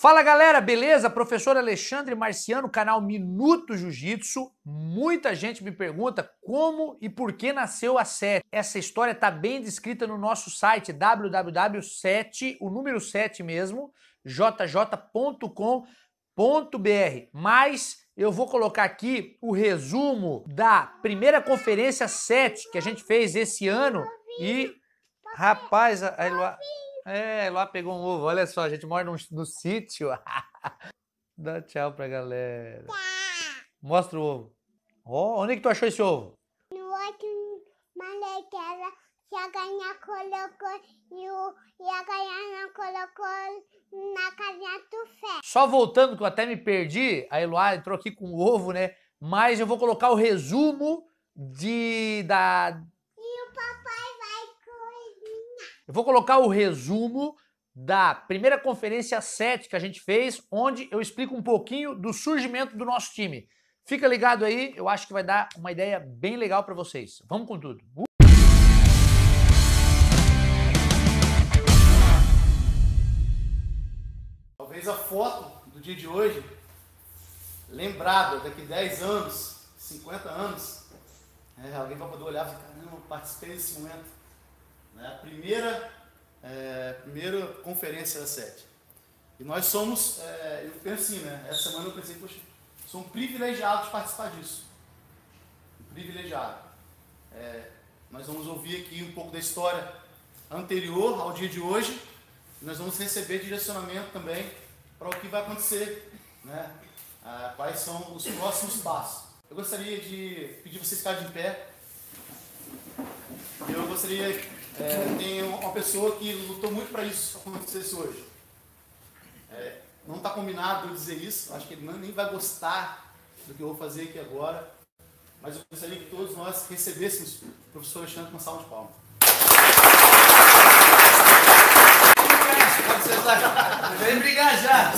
Fala galera, beleza? Professor Alexandre Marciano, canal Minuto Jiu-Jitsu. Muita gente me pergunta como e por que nasceu a 7. Essa história está bem descrita no nosso site www.7, o número 7 mesmo, jj.com.br. Mas eu vou colocar aqui o resumo da primeira conferência 7 que a gente fez esse ano e, rapaz, a Eloá... Eloá pegou um ovo, olha só, a gente mora no sítio. Dá tchau pra galera. Mostra o ovo. Oh, onde é que tu achou esse ovo? No outro malequela, se a ganhar colocou e a ganhar não colocou na casinha do fé. Só voltando que eu até me perdi, a Eloá entrou aqui com o ovo, né? Mas eu vou colocar o resumo E o papai vai cozinhar. Eu vou colocar o resumo da primeira conferência 7 que a gente fez, onde eu explico um pouquinho do surgimento do nosso time. Fica ligado aí, eu acho que vai dar uma ideia bem legal para vocês. Vamos com tudo. Talvez a foto do dia de hoje, lembrada daqui 10 anos, 50 anos, alguém vai poder olhar e falar, caramba, eu participei desse momento. A primeira conferência da 7. E nós somos, eu penso assim, né? Essa semana eu pensei, poxa, sou um privilegiado de participar disso. Um privilegiado. Nós vamos ouvir aqui um pouco da história anterior ao dia de hoje. E nós vamos receber direcionamento também para o que vai acontecer, né? Quais são os próximos passos. Eu gostaria de pedir vocês ficarem de pé. Eu gostaria, tem uma pessoa que lutou muito para isso acontecer hoje. Não está combinado eu dizer isso, acho que ele nem vai gostar do que eu vou fazer aqui agora, mas eu gostaria que todos nós recebêssemos o professor Alexandre com uma salva de palmas. Vem brigar já!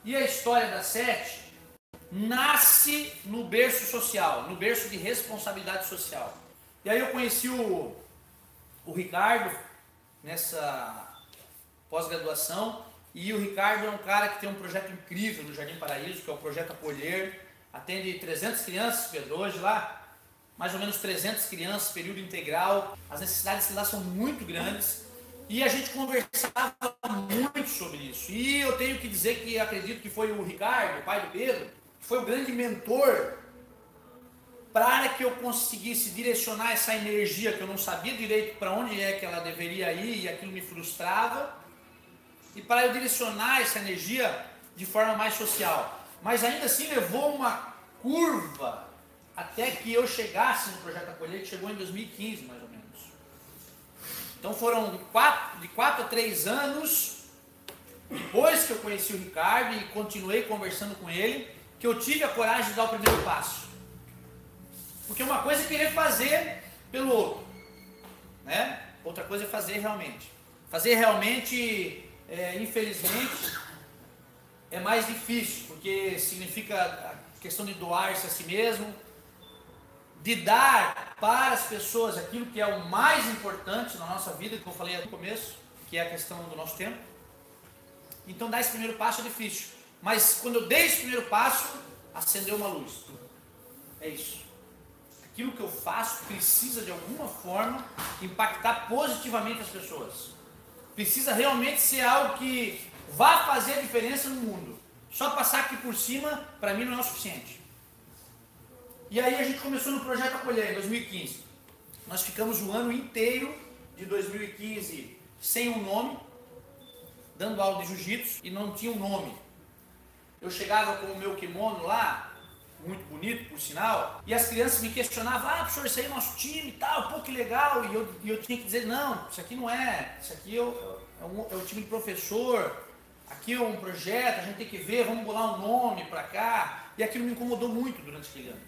E a história da 7 nasce no berço social, no berço de responsabilidade social. E aí eu conheci o Ricardo nessa pós-graduação, e o Ricardo é um cara que tem um projeto incrível no Jardim Paraíso, que é o Projeto Acolher, atende 300 crianças, Pedro, hoje lá, mais ou menos 300 crianças, período integral, as necessidades lá são muito grandes, e a gente conversava muito sobre isso. E eu tenho que dizer que acredito que foi o Ricardo, o pai do Pedro, que foi o grande mentor para que eu conseguisse direcionar essa energia que eu não sabia direito para onde é que ela deveria ir e aquilo me frustrava, e para eu direcionar essa energia de forma mais social. Mas ainda assim levou uma curva até que eu chegasse no Projeto Acolher, que chegou em 2015 mais ou menos. Então foram de 4 a 3 anos depois que eu conheci o Ricardo e continuei conversando com ele, que eu tive a coragem de dar o primeiro passo. Porque uma coisa é querer fazer pelo outro, né? Outra coisa é fazer realmente. Fazer realmente, infelizmente, é mais difícil, porque significa a questão de doar-se a si mesmo, de dar para as pessoas aquilo que é o mais importante na nossa vida, que eu falei no começo, que é a questão do nosso tempo. Então dar esse primeiro passo é difícil. Mas quando eu dei esse primeiro passo, acendeu uma luz. É isso. Aquilo que eu faço precisa de alguma forma impactar positivamente as pessoas. Precisa realmente ser algo que vá fazer a diferença no mundo. Só passar aqui por cima, para mim, não é o suficiente. E aí a gente começou no Projeto Acolher, em 2015. Nós ficamos o ano inteiro de 2015 sem um nome, dando aula de jiu-jitsu, e não tinha um nome. Eu chegava com o meu kimono lá, muito bonito, por sinal, e as crianças me questionavam, professor, isso aí é nosso time e tal, pô, que legal, e eu tinha que dizer, não, isso aqui não é, isso aqui é o time de professor, aqui é um projeto, a gente tem que ver, vamos bolar um nome pra cá, e aquilo me incomodou muito durante aquele ano,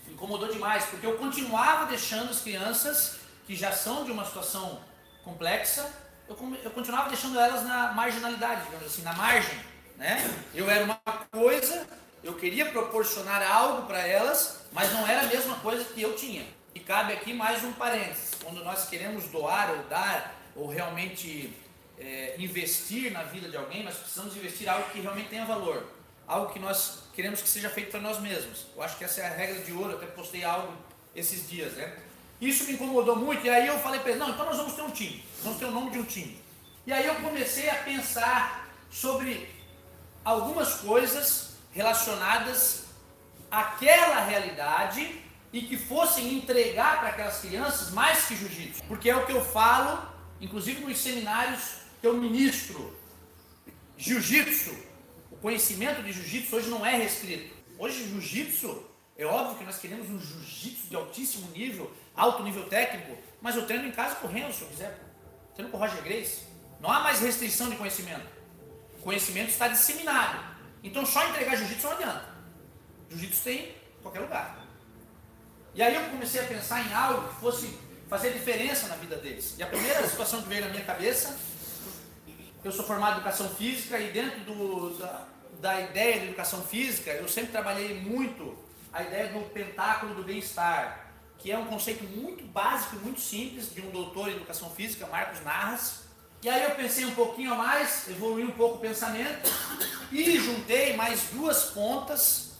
me incomodou demais, porque eu continuava deixando as crianças, que já são de uma situação complexa, eu continuava deixando elas na marginalidade, digamos assim, na margem, né? Eu era uma coisa, eu queria proporcionar algo para elas, mas não era a mesma coisa que eu tinha. E cabe aqui mais um parênteses. Quando nós queremos doar ou dar, ou realmente investir na vida de alguém, nós precisamos investir algo que realmente tenha valor, algo que nós queremos que seja feito para nós mesmos. Eu acho que essa é a regra de ouro, eu até postei algo esses dias, né? Isso me incomodou muito, e aí eu falei para ele, não, então nós vamos ter um time, vamos ter o nome de um time. E aí eu comecei a pensar sobre algumas coisas relacionadas àquela realidade e que fossem entregar para aquelas crianças mais que jiu-jitsu. Porque é o que eu falo, inclusive nos seminários que eu ministro. Jiu-jitsu, o conhecimento de jiu-jitsu hoje não é restrito. Hoje jiu-jitsu, é óbvio que nós queremos um jiu-jitsu de altíssimo nível, alto nível técnico, mas eu treino em casa correndo, se eu quiser. Treino com o Roger Gracie. Não há mais restrição de conhecimento. O conhecimento está disseminado. Então só entregar jiu-jitsu não adianta. Jiu-jitsu tem em qualquer lugar. E aí eu comecei a pensar em algo que fosse fazer diferença na vida deles. E a primeira situação que veio na minha cabeça, eu sou formado em educação física e dentro da ideia de educação física, eu sempre trabalhei muito a ideia do pentáculo do bem-estar, que é um conceito muito básico e muito simples de um doutor em educação física, Marcos Narras. E aí eu pensei um pouquinho a mais, evoluí um pouco o pensamento e juntei mais duas pontas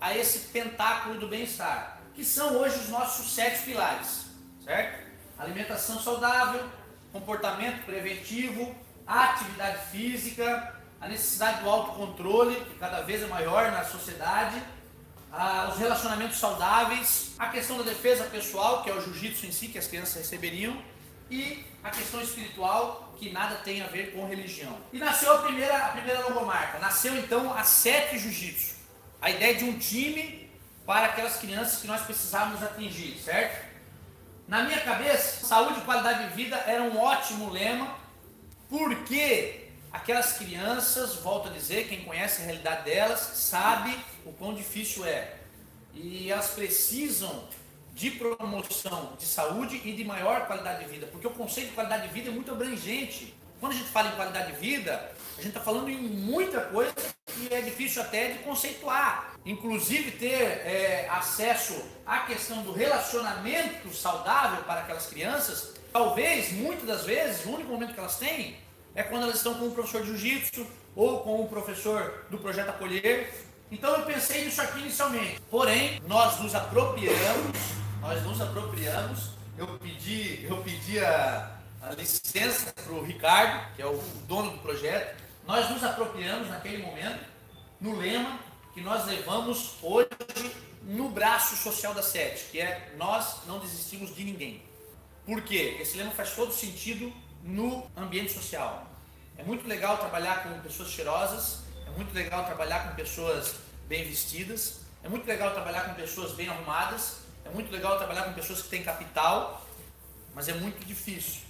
a esse pentáculo do bem-estar, que são hoje os nossos 7 pilares, certo? Alimentação saudável, comportamento preventivo, atividade física, a necessidade do autocontrole, que cada vez é maior na sociedade, os relacionamentos saudáveis, a questão da defesa pessoal, que é o jiu-jitsu em si, que as crianças receberiam, e a questão espiritual, que nada tem a ver com religião. E nasceu a primeira logomarca, nasceu então a 7 jiu-jitsu, a ideia de um time para aquelas crianças que nós precisávamos atingir, certo? Na minha cabeça, saúde e qualidade de vida era um ótimo lema, porque aquelas crianças, volto a dizer, quem conhece a realidade delas, sabe o quão difícil é. E elas precisam de promoção de saúde e de maior qualidade de vida, porque o conceito de qualidade de vida é muito abrangente. Quando a gente fala em qualidade de vida, a gente está falando em muita coisa que é difícil até de conceituar. Inclusive ter acesso à questão do relacionamento saudável para aquelas crianças, talvez, muitas das vezes, o único momento que elas têm é quando elas estão com um professor de jiu-jitsu ou com um professor do Projeto Acolher. Então eu pensei nisso aqui inicialmente. Porém, nós nos apropriamos, eu pedi a licença para o Ricardo, que é o dono do projeto. Nós nos apropriamos naquele momento, no lema que nós levamos hoje no braço social da 7, que é nós não desistimos de ninguém. Por quê? Esse lema faz todo sentido no ambiente social. É muito legal trabalhar com pessoas cheirosas, é muito legal trabalhar com pessoas bem vestidas, é muito legal trabalhar com pessoas bem arrumadas, é muito legal trabalhar com pessoas que têm capital, mas é muito difícil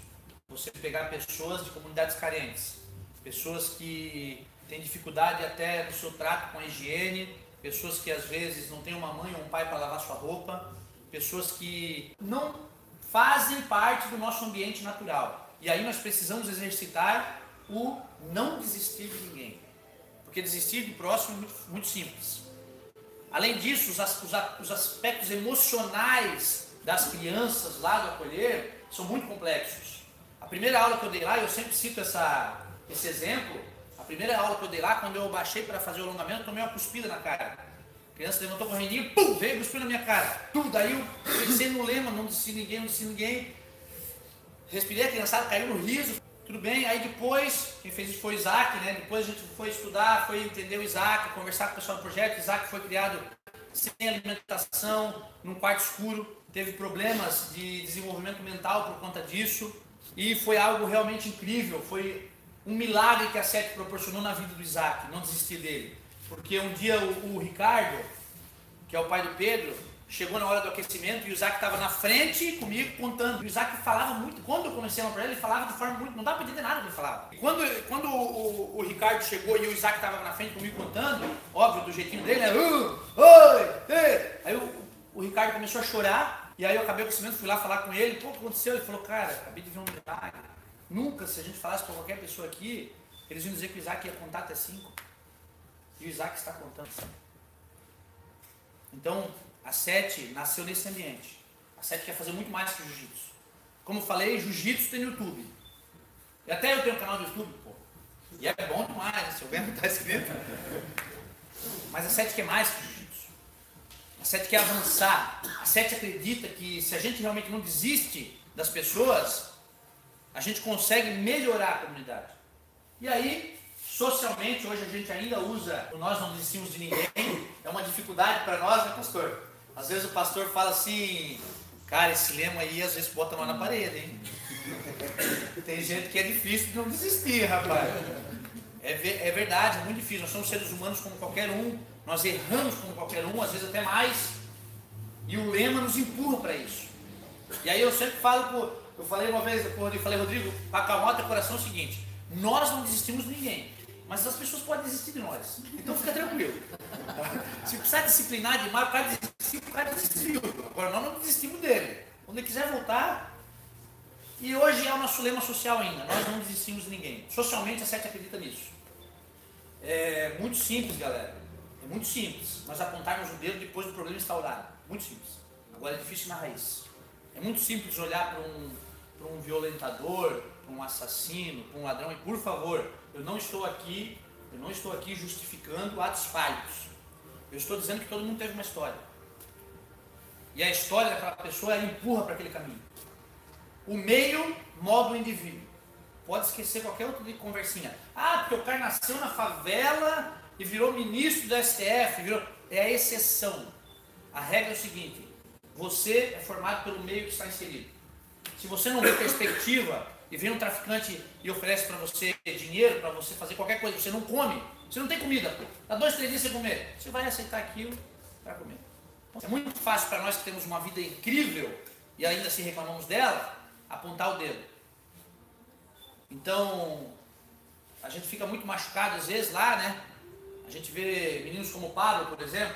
você pegar pessoas de comunidades carentes, pessoas que têm dificuldade até no seu trato com a higiene, pessoas que às vezes não têm uma mãe ou um pai para lavar sua roupa, pessoas que não fazem parte do nosso ambiente natural. E aí nós precisamos exercitar o não desistir de ninguém. Porque desistir do próximo é muito simples. Além disso, os aspectos emocionais das crianças lá do acolher são muito complexos. A primeira aula que eu dei lá, eu sempre cito esse exemplo, a primeira aula que eu dei lá, quando eu baixei para fazer o alongamento, eu tomei uma cuspida na cara. A criança levantou correndinho, pum, veio e cuspiu na minha cara. Daí eu pensei no lema, não desistir ninguém, não desistir ninguém. Respirei, a criançada caiu no riso, tudo bem. Aí depois, quem fez isso foi o Isaac, né? Depois a gente foi estudar, foi entender o Isaac, conversar com o pessoal do projeto. O Isaac foi criado sem alimentação, num quarto escuro, teve problemas de desenvolvimento mental por conta disso. E foi algo realmente incrível, foi um milagre que a 7 proporcionou na vida do Isaac, não desistir dele. Porque um dia o Ricardo, que é o pai do Pedro, chegou na hora do aquecimento e o Isaac estava na frente comigo contando. O Isaac falava muito, quando eu comecei a falar para ele falava de forma muito, não dá para entender nada do que ele falava. E quando o Ricardo chegou e o Isaac estava na frente comigo contando, óbvio, do jeitinho dele, né? Aí o Ricardo começou a chorar. E aí eu acabei o aquecimento, fui lá falar com ele, pô, o que aconteceu? Ele falou, cara, acabei de ver um milagre. Nunca, se a gente falasse para qualquer pessoa aqui, eles iam dizer que o Isaac ia contar até 5. E o Isaac está contando 5. Então, a 7 nasceu nesse ambiente. A 7 quer fazer muito mais que jiu-jitsu. Como eu falei, jiu-jitsu tem no YouTube. E até eu tenho um canal do YouTube, pô. E é bom demais, se eu ver, tá escrito. Mas a Sete quer mais que jiu-jitsu. A Sete quer avançar. A Sete acredita que se a gente realmente não desiste das pessoas, a gente consegue melhorar a comunidade. E aí, socialmente, hoje a gente ainda usa o nós não desistimos de ninguém. É uma dificuldade para nós, né, pastor? Às vezes o pastor fala assim, cara, esse lema aí às vezes bota nós na parede, hein? Tem gente que é difícil de não desistir, rapaz. É verdade, é muito difícil. Nós somos seres humanos como qualquer um. Nós erramos como qualquer um, às vezes até mais. E o lema nos empurra para isso. E aí eu sempre falo, eu falei uma vez, Rodrigo, para acalmar o teu coração é o seguinte, nós não desistimos de ninguém, mas as pessoas podem desistir de nós. Então fica tranquilo. Se precisar disciplinar demais, o cara desistiu. Agora nós não desistimos dele. Quando ele quiser voltar. E hoje é o nosso lema social ainda, nós não desistimos de ninguém. Socialmente a Sete acredita nisso. É muito simples, galera. É muito simples. Nós apontarmos o dedo depois do problema instaurado. Muito simples. Agora é difícil na raiz. É muito simples olhar para um violentador, para um assassino, para um ladrão. E por favor, eu não estou aqui justificando atos falhos. Eu estou dizendo que todo mundo teve uma história. E a história daquela pessoa, ela empurra para aquele caminho. O meio molda o indivíduo. Pode esquecer qualquer outro de conversinha. Ah, porque o cara nasceu na favela e virou ministro do STF. É a exceção. A regra é o seguinte: você é formado pelo meio que está inserido. Se você não vê perspectiva e vem um traficante e oferece para você dinheiro, para você fazer qualquer coisa, você não come, você não tem comida, dá 2, 3 dias sem comer, você vai aceitar aquilo para comer. É muito fácil para nós que temos uma vida incrível e ainda se reclamamos dela, apontar o dedo. Então, a gente fica muito machucado às vezes lá, né? A gente vê meninos como o Pablo, por exemplo,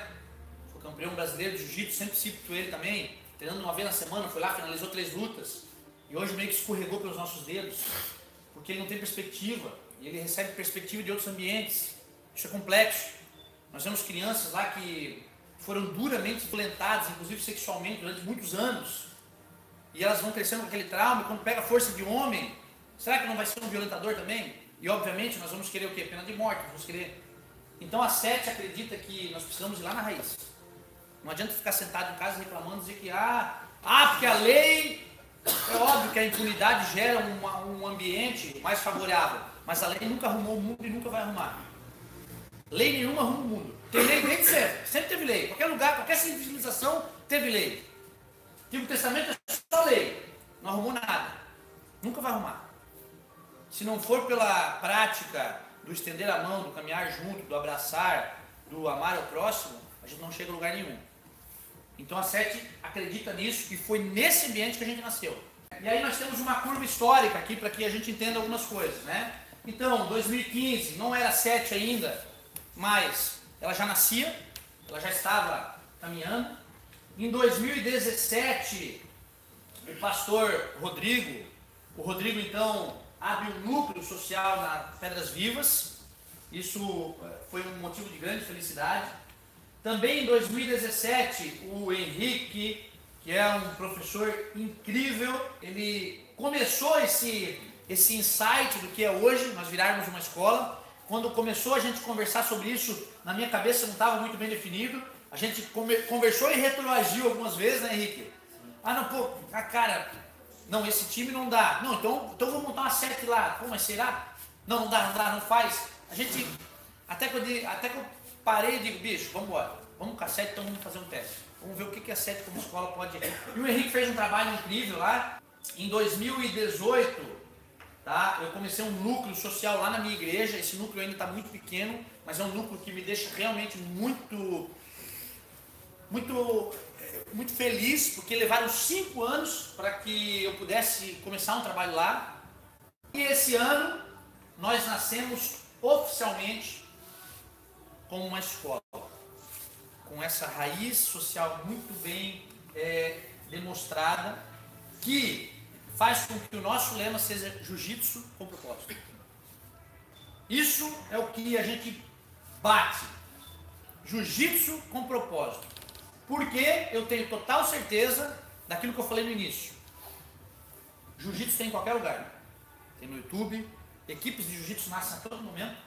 foi campeão brasileiro de jiu-jitsu, sempre cito ele também, treinando uma vez na semana, foi lá, finalizou 3 lutas, e hoje meio que escorregou pelos nossos dedos, porque ele não tem perspectiva, e ele recebe perspectiva de outros ambientes. Isso é complexo. Nós temos crianças lá que foram duramente violentadas, inclusive sexualmente, durante muitos anos, e elas vão crescendo com aquele trauma, e quando pega a força de homem, será que não vai ser um violentador também? E obviamente nós vamos querer o quê? Pena de morte, vamos querer. Então a Sete acredita que nós precisamos ir lá na raiz. Não adianta ficar sentado em casa reclamando, dizer que porque a lei, é óbvio que a impunidade gera um ambiente mais favorável, mas a lei nunca arrumou o mundo e nunca vai arrumar. Lei nenhuma arruma o mundo. Tem lei desde sempre teve lei. Qualquer lugar, qualquer civilização teve lei. O Antigo Testamento é só lei, não arrumou nada, nunca vai arrumar. Se não for pela prática do estender a mão, do caminhar junto, do abraçar, do amar ao próximo, a gente não chega a lugar nenhum. Então a Sete acredita nisso e foi nesse ambiente que a gente nasceu. E aí nós temos uma curva histórica aqui para que a gente entenda algumas coisas, né? Então, 2015, não era Sete ainda, mas ela já nascia, ela já estava caminhando. Em 2017, o pastor Rodrigo, então abre um núcleo social na Pedras Vivas. Isso foi um motivo de grande felicidade. Também em 2017, o Henrique, que é um professor incrível, ele começou esse insight do que é hoje, nós virarmos uma escola. Quando começou a gente conversar sobre isso, na minha cabeça não estava muito bem definido. A gente conversou e retroagiu algumas vezes, né, Henrique? Cara, não, esse time não dá. Não, então vou montar uma Sete lá. Pô, mas será? Não dá, não faz. A gente, até que eu parei e digo, bicho, vamos embora. Vamos com a Sete, então vamos fazer um teste. Vamos ver o que a Sete como escola pode... E o Henrique fez um trabalho incrível lá. Em 2018, tá, eu comecei um núcleo social lá na minha igreja. Esse núcleo ainda está muito pequeno, mas é um núcleo que me deixa realmente muito feliz, porque levaram 5 anos para que eu pudesse começar um trabalho lá. E esse ano nós nascemos oficialmente como uma escola, com essa raiz social muito bem demonstrada, que faz com que o nosso lema seja jiu-jitsu com propósito. Isso é o que a gente bate, jiu-jitsu com propósito. Porque eu tenho total certeza daquilo que eu falei no início. Jiu-jitsu tem em qualquer lugar. tem no YouTube. Equipes de jiu-jitsu nascem a todo momento.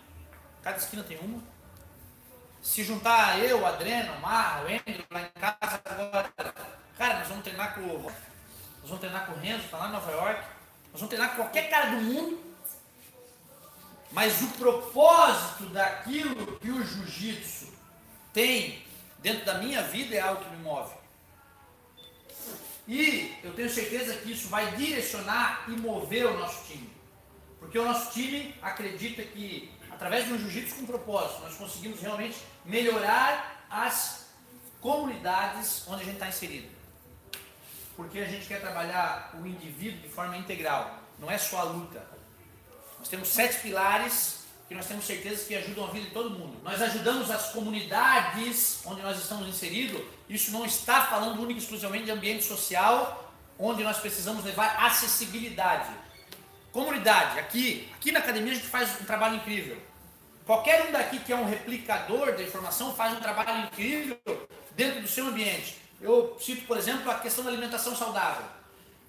Cada esquina tem uma. Se juntar eu, Adriano, o Marra, o Andrew lá em casa agora, cara, nós vamos treinar com o Renzo, tá lá em Nova York. Nós vamos treinar com qualquer cara do mundo. Mas o propósito daquilo que o jiu-jitsu tem dentro da minha vida é algo que me move. E eu tenho certeza que isso vai direcionar e mover o nosso time. Porque o nosso time acredita que, através de um jiu-jitsu com propósito, nós conseguimos realmente melhorar as comunidades onde a gente está inserido. Porque a gente quer trabalhar o indivíduo de forma integral, não é só a luta. Nós temos 7 pilares que nós temos certeza que ajudam a vida de todo mundo. Nós ajudamos as comunidades onde nós estamos inseridos. Isso não está falando única e exclusivamente de ambiente social, onde nós precisamos levar acessibilidade. Comunidade, aqui na academia a gente faz um trabalho incrível. Qualquer um daqui que é um replicador da informação faz um trabalho incrível dentro do seu ambiente. Eu cito, por exemplo, a questão da alimentação saudável.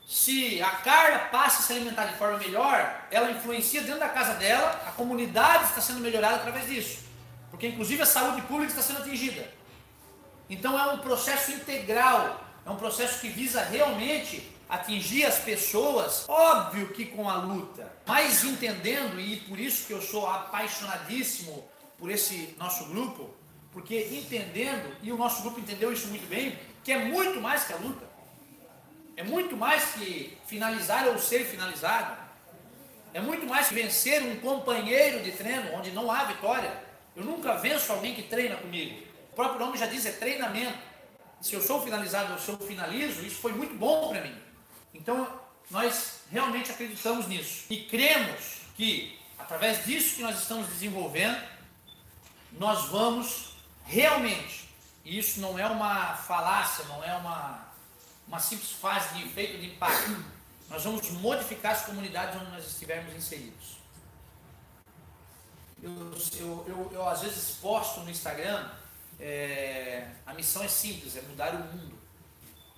Se a Carla passa a se alimentar de forma melhor, ela influencia dentro da casa dela, a comunidade está sendo melhorada através disso. Porque inclusive a saúde pública está sendo atingida. Então é um processo integral, é um processo que visa realmente atingir as pessoas, óbvio que com a luta, mas entendendo, e por isso que eu sou apaixonadíssimo por esse nosso grupo, porque entendendo, e o nosso grupo entendeu isso muito bem, que é muito mais que a luta, é muito mais que finalizar ou ser finalizado, é muito mais que vencer um companheiro de treino, onde não há vitória. Eu nunca venço alguém que treina comigo, o próprio nome já diz, é treinamento. Se eu sou finalizado ou se eu finalizo, isso foi muito bom para mim. Então, nós realmente acreditamos nisso e cremos que, através disso que nós estamos desenvolvendo, nós vamos realmente, e isso não é uma falácia, não é uma simples fase de efeito de impacto, nós vamos modificar as comunidades onde nós estivermos inseridos. Eu às vezes posto no Instagram, a missão é simples, é mudar o mundo.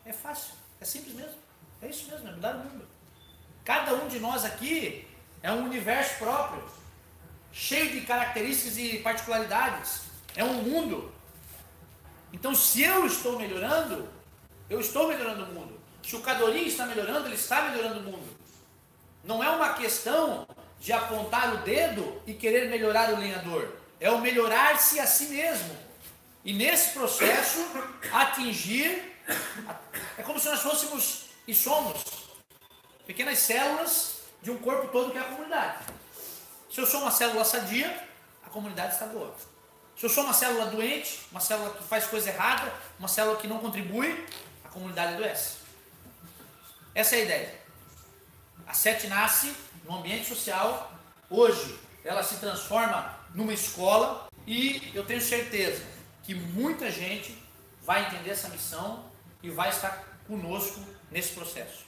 É fácil, é simples mesmo. É isso mesmo, é mudar o mundo. Cada um de nós aqui é um universo próprio, cheio de características e particularidades. É um mundo. Então, se eu estou melhorando o mundo. Se o Cadorim está melhorando, ele está melhorando o mundo. Não é uma questão de apontar o dedo e querer melhorar o lenhador. É o melhorar-se a si mesmo. E nesse processo, atingir... É como se nós fôssemos... E somos pequenas células de um corpo todo que é a comunidade. Se eu sou uma célula sadia, a comunidade está boa. Se eu sou uma célula doente, uma célula que faz coisa errada, uma célula que não contribui, a comunidade adoece. Essa é a ideia. A SET nasce no ambiente social, hoje ela se transforma numa escola e eu tenho certeza que muita gente vai entender essa missão e vai estar conosco nesse processo.